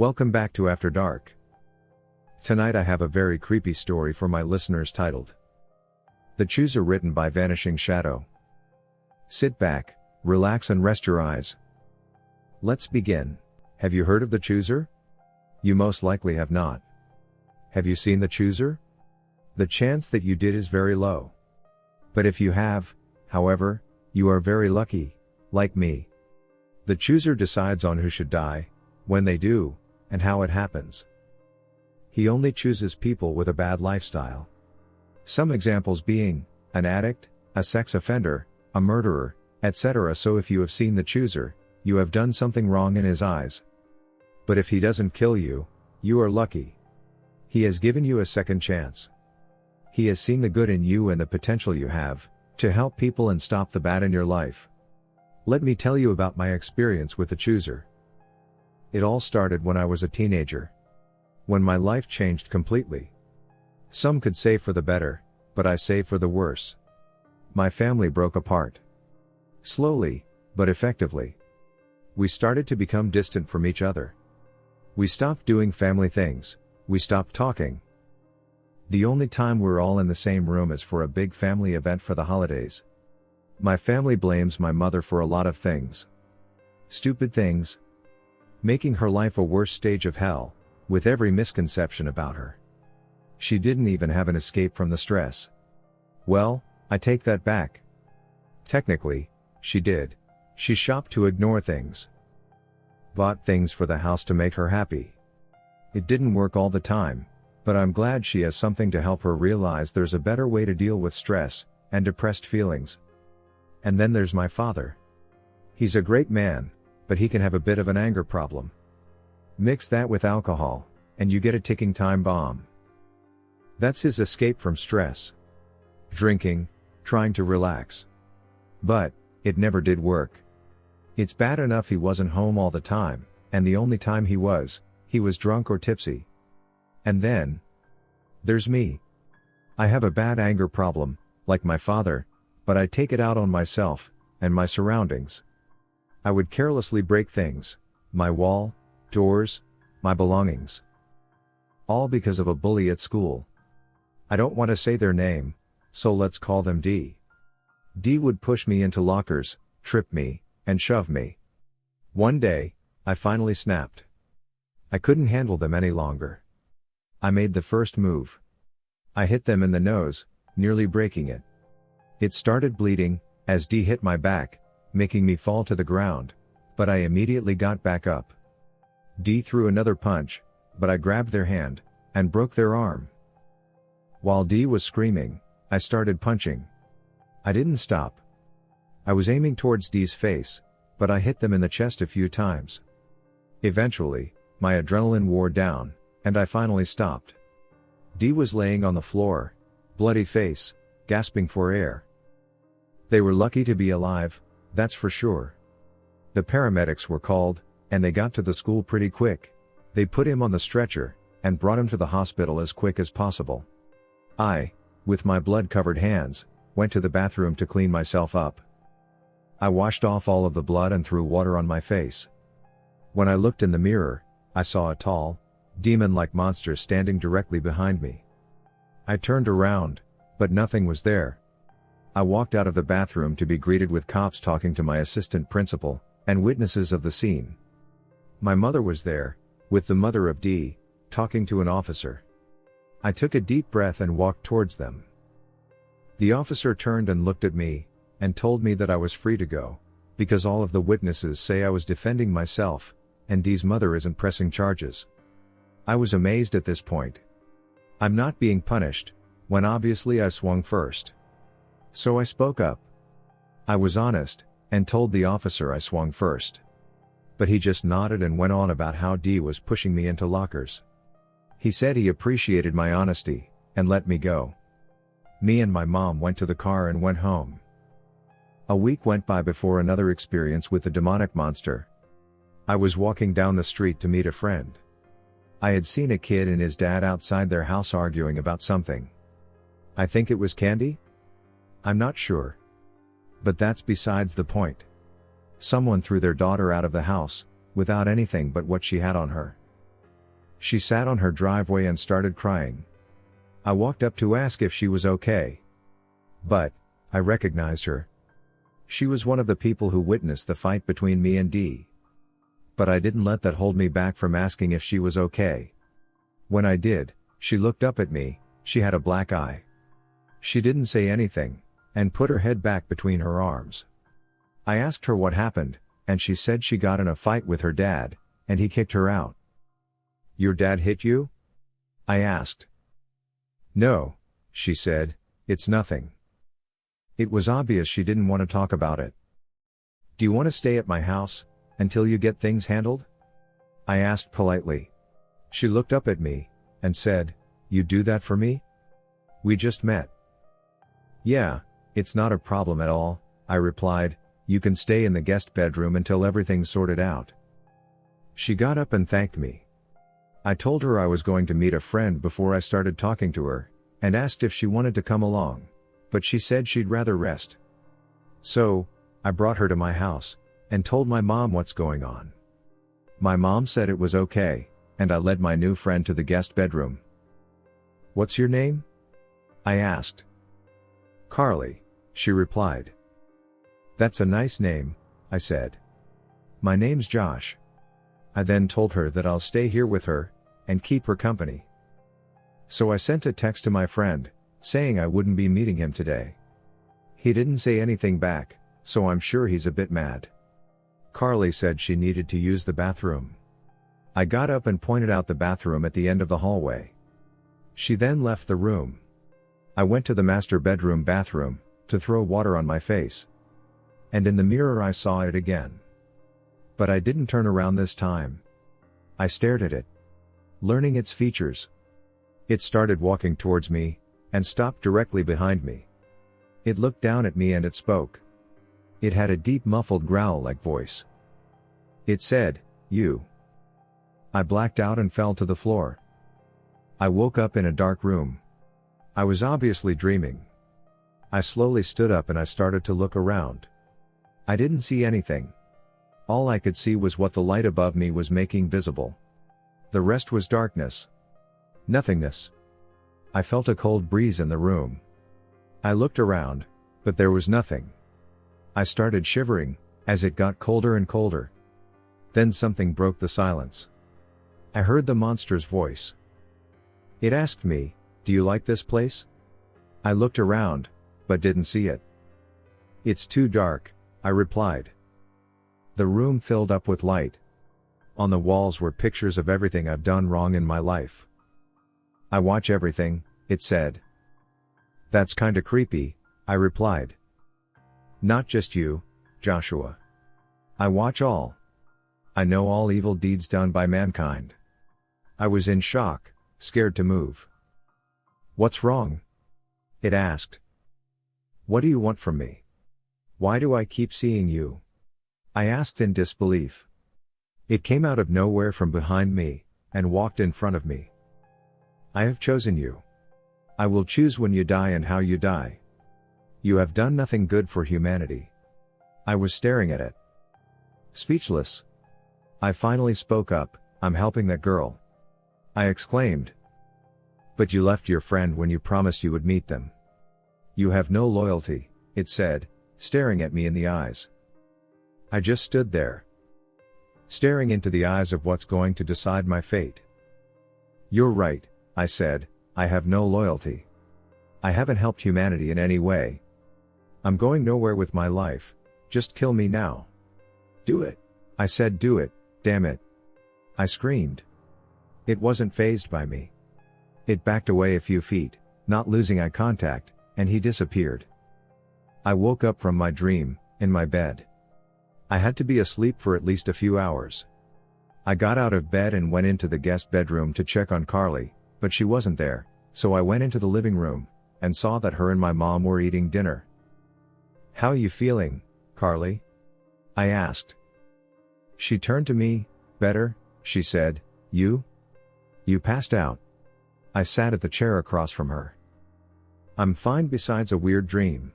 Welcome back to After Dark. Tonight I have a very creepy story for my listeners titled The Chooser, written by VanishingShadow. Sit back, relax and rest your eyes. Let's begin. Have you heard of the Chooser? You most likely have not. Have you seen the Chooser? The chance that you did is very low. But if you have, however, you are very lucky, like me. The Chooser decides on who should die, when they do, and how it happens. He only chooses people with a bad lifestyle. Some examples being, an addict, a sex offender, a murderer, etc. So if you have seen the Chooser, you have done something wrong in his eyes. But if he doesn't kill you, you are lucky. He has given you a second chance. He has seen the good in you and the potential you have, to help people and stop the bad in your life. Let me tell you about my experience with the Chooser. It all started when I was a teenager. When my life changed completely. Some could say for the better, but I say for the worse. My family broke apart. Slowly, but effectively. We started to become distant from each other. We stopped doing family things, we stopped talking. The only time we're all in the same room is for a big family event for the holidays. My family blames my mother for a lot of things. Stupid things. Making her life a worse stage of hell, with every misconception about her. She didn't even have an escape from the stress. Well, I take that back. Technically, she did. She shopped to ignore things. Bought things for the house to make her happy. It didn't work all the time, but I'm glad she has something to help her realize there's a better way to deal with stress and depressed feelings. And then there's my father. He's a great man, but he can have a bit of an anger problem. Mix that with alcohol, and you get a ticking time bomb. That's his escape from stress. Drinking, trying to relax. But, it never did work. It's bad enough he wasn't home all the time, and the only time he was drunk or tipsy. And then, there's me. I have a bad anger problem, like my father, but I take it out on myself, and my surroundings. I would carelessly break things, my wall, doors, my belongings. All because of a bully at school. I don't want to say their name, so let's call them D. D would push me into lockers, trip me, and shove me. One day, I finally snapped. I couldn't handle them any longer. I made the first move. I hit them in the nose, nearly breaking it. It started bleeding, as D hit my back, making me fall to the ground, but I immediately got back up. D threw another punch, but I grabbed their hand, and broke their arm. While D was screaming, I started punching. I didn't stop. I was aiming towards D's face, but I hit them in the chest a few times. Eventually, my adrenaline wore down, and I finally stopped. D was laying on the floor, bloody face, gasping for air. They were lucky to be alive, that's for sure. The paramedics were called, and they got to the school pretty quick. They put him on the stretcher, and brought him to the hospital as quick as possible. I, with my blood-covered hands, went to the bathroom to clean myself up. I washed off all of the blood and threw water on my face. When I looked in the mirror, I saw a tall, demon-like monster standing directly behind me. I turned around, but nothing was there. I walked out of the bathroom to be greeted with cops talking to my assistant principal, and witnesses of the scene. My mother was there, with the mother of D, talking to an officer. I took a deep breath and walked towards them. The officer turned and looked at me, and told me that I was free to go, because all of the witnesses say I was defending myself, and D's mother isn't pressing charges. I was amazed at this point. I'm not being punished, when obviously I swung first. So I spoke up. I was honest, and told the officer I swung first. But he just nodded and went on about how D was pushing me into lockers. He said he appreciated my honesty, and let me go. Me and my mom went to the car and went home. A week went by before another experience with the demonic monster. I was walking down the street to meet a friend. I had seen a kid and his dad outside their house arguing about something. I think it was candy? I'm not sure. But that's besides the point. Someone threw their daughter out of the house, without anything but what she had on her. She sat on her driveway and started crying. I walked up to ask if she was okay. But, I recognized her. She was one of the people who witnessed the fight between me and Dee. But I didn't let that hold me back from asking if she was okay. When I did, she looked up at me. She had a black eye. She didn't say anything, and put her head back between her arms. I asked her what happened, and she said she got in a fight with her dad, and he kicked her out. Your dad hit you? I asked. No, she said, it's nothing. It was obvious she didn't want to talk about it. Do you want to stay at my house, until you get things handled? I asked politely. She looked up at me, and said, "You'd do that for me? We just met." "Yeah, it's not a problem at all," I replied. "You can stay in the guest bedroom until everything's sorted out." She got up and thanked me. I told her I was going to meet a friend before I started talking to her, and asked if she wanted to come along, but she said she'd rather rest. So, I brought her to my house, and told my mom what's going on. My mom said it was okay, and I led my new friend to the guest bedroom. "What's your name?" I asked. "Carly," she replied. "That's a nice name," I said. "My name's Josh." I then told her that I'll stay here with her, and keep her company. So I sent a text to my friend, saying I wouldn't be meeting him today. He didn't say anything back, so I'm sure he's a bit mad. Carly said she needed to use the bathroom. I got up and pointed out the bathroom at the end of the hallway. She then left the room. I went to the master bedroom bathroom, to throw water on my face. And in the mirror I saw it again. But I didn't turn around this time. I stared at it, learning its features. It started walking towards me, and stopped directly behind me. It looked down at me and it spoke. It had a deep muffled growl-like voice. It said, "You." I blacked out and fell to the floor. I woke up in a dark room. I was obviously dreaming. I slowly stood up and I started to look around. I didn't see anything. All I could see was what the light above me was making visible. The rest was darkness. Nothingness. I felt a cold breeze in the room. I looked around, but there was nothing. I started shivering, as it got colder and colder. Then something broke the silence. I heard the monster's voice. It asked me, "Do you like this place?" I looked around, but didn't see it. "It's too dark," I replied. The room filled up with light. On the walls were pictures of everything I've done wrong in my life. "I watch everything," it said. "That's kinda creepy," I replied. "Not just you, Joshua. I watch all. I know all evil deeds done by mankind." I was in shock, scared to move. "What's wrong?" it asked. "What do you want from me? Why do I keep seeing you?" I asked in disbelief. It came out of nowhere from behind me, and walked in front of me. "I have chosen you. I will choose when you die and how you die. You have done nothing good for humanity." I was staring at it, speechless. I finally spoke up, "I'm helping that girl," I exclaimed. "But you left your friend when you promised you would meet them. You have no loyalty," it said, staring at me in the eyes. I just stood there, staring into the eyes of what's going to decide my fate. "You're right," I said, "I have no loyalty. I haven't helped humanity in any way. I'm going nowhere with my life, just kill me now." "Do it," I said. "Do it, damn it," I screamed. It wasn't fazed by me. It backed away a few feet, not losing eye contact, and he disappeared. I woke up from my dream, in my bed. I had to be asleep for at least a few hours. I got out of bed and went into the guest bedroom to check on Carly, but she wasn't there, so I went into the living room, and saw that her and my mom were eating dinner. "How you feeling, Carly?" I asked. She turned to me. "Better," she said. You passed out." I sat at the chair across from her. "I'm fine besides a weird dream."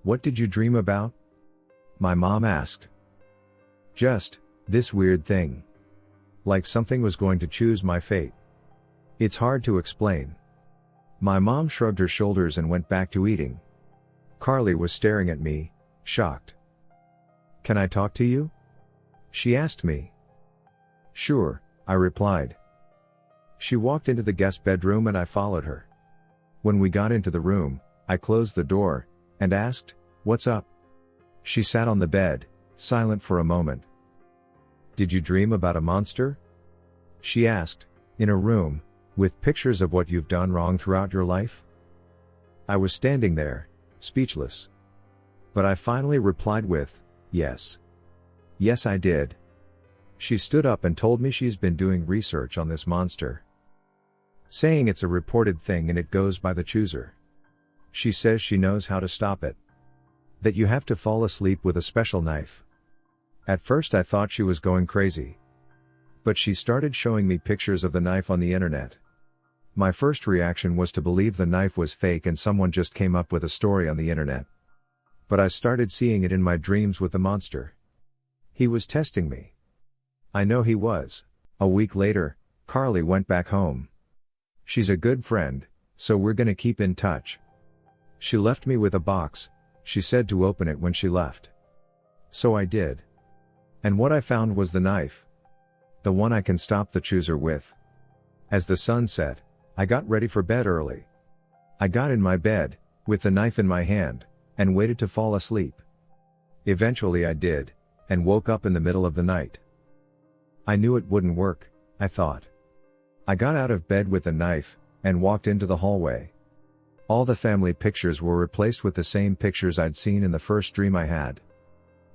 "What did you dream about?" my mom asked. "Just this weird thing. like something was going to choose my fate. It's hard to explain. My mom shrugged her shoulders and went back to eating. Carly was staring at me, shocked. "Can I talk to you?" she asked me. "Sure," I replied. She walked into the guest bedroom and I followed her. When we got into the room, I closed the door, and asked, "What's up?" She sat on the bed, silent for a moment. "Did you dream about a monster?" she asked, "in a room, with pictures of what you've done wrong throughout your life?" I was standing there, speechless. But I finally replied with, "Yes. Yes, I did." She stood up and told me she's been doing research on this monster, saying it's a reported thing and it goes by the chooser. She says she knows how to stop it. That you have to fall asleep with a special knife. At first I thought she was going crazy. But she started showing me pictures of the knife on the internet. My first reaction was to believe the knife was fake and someone just came up with a story on the internet. But I started seeing it in my dreams with the monster. He was testing me. I know he was. A week later, Carly went back home. She's a good friend, so we're gonna keep in touch. She left me with a box. She said to open it when she left. So I did. And what I found was the knife. The one I can stop the chooser with. As the sun set, I got ready for bed early. I got in my bed, with the knife in my hand, and waited to fall asleep. Eventually I did, and woke up in the middle of the night. I knew it wouldn't work, I thought. I got out of bed with the knife, and walked into the hallway. All the family pictures were replaced with the same pictures I'd seen in the first dream I had.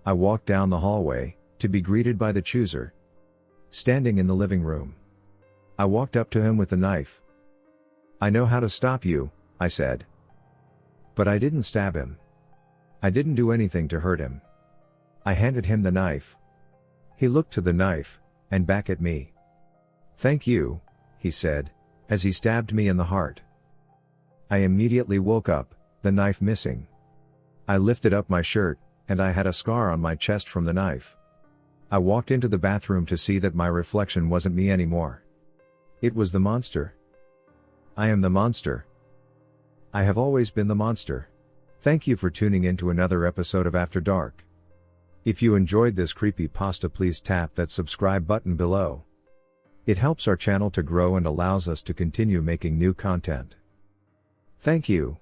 I walked down the hallway, to be greeted by the chooser, standing in the living room. I walked up to him with the knife. "I know how to stop you," I said. But I didn't stab him. I didn't do anything to hurt him. I handed him the knife. He looked to the knife, and back at me. "Thank you," he said, as he stabbed me in the heart. I immediately woke up, the knife missing. I lifted up my shirt, and I had a scar on my chest from the knife. I walked into the bathroom to see that my reflection wasn't me anymore. It was the monster. I am the monster. I have always been the monster. Thank you for tuning in to another episode of After Dark. If you enjoyed this creepypasta, please tap that subscribe button below. It helps our channel to grow and allows us to continue making new content. Thank you.